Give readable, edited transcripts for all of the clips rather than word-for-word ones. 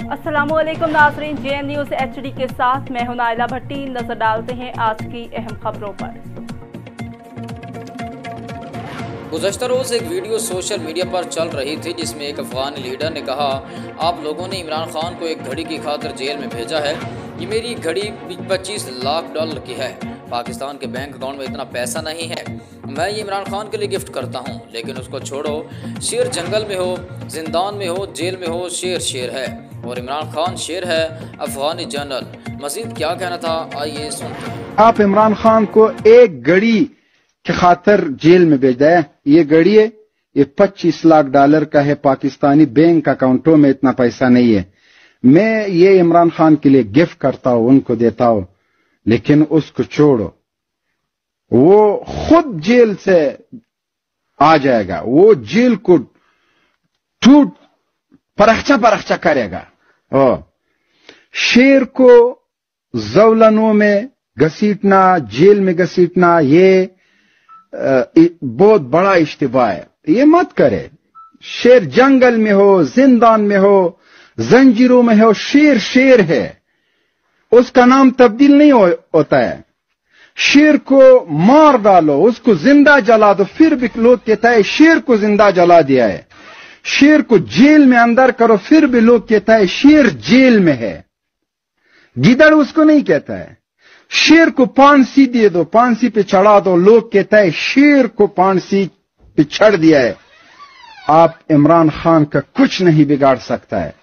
अस्सलाम वालेकुम नाज़रीन, JN न्यूज़ HD के साथ मैं हूं नाइला भट्टी। नजर डालते हैं आज की अहम खबरों पर। गुज़श्ता रोज़ एक वीडियो सोशल मीडिया पर चल रही थी जिसमें एक अफगान लीडर ने कहा, आप लोगों ने इमरान खान को एक घड़ी की खातिर जेल में भेजा है। ये मेरी घड़ी $25 लाख की है। पाकिस्तान के बैंक अकाउंट में इतना पैसा नहीं है। मैं ये इमरान खान के लिए गिफ्ट करता हूँ, लेकिन उसको छोड़ो। शेर जंगल में हो, जिंदान में हो, जेल में हो, शेर शेर है और इमरान खान शेर है। अफगानी जनरल मजीद क्या कहना था, आइए सुनते हैं। आप इमरान खान को एक घड़ी की खातर जेल में भेज दिया। ये घड़ी है, ये $25 लाख का है। पाकिस्तानी बैंक अकाउंटों में इतना पैसा नहीं है। मैं ये इमरान खान के लिए गिफ्ट करता हूं, उनको देता हूं, लेकिन उसको छोड़ो। वो खुद जेल से आ जाएगा। वो जेल को टूट परखचा करेगा। शेर को जौलनों में घसीटना, जेल में घसीटना, ये बहुत बड़ा इश्तिबा है। ये मत करे। शेर जंगल में हो, जिंदान में हो, जंजीरों में हो, शेर शेर है। उसका नाम तब्दील नहीं होता है। शेर को मार डालो, उसको जिंदा जला दो, फिर भी लोग कहता है शेर को जिंदा जला दिया है। शेर को जेल में अंदर करो, फिर भी लोग कहता है शेर जेल में है। गिदड़ उसको नहीं कहता है। शेर को फांसी दे दो, फांसी पे चढ़ा दो, लोग कहता है शेर को फांसी पे चढ़ दिया है। आप इमरान खान का कुछ नहीं बिगाड़ सकता है।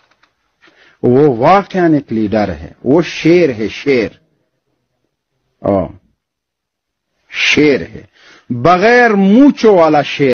वो वाकई एक लीडर है। वो शेर है, शेर। शेर है, बगैर मूंछों वाला शेर।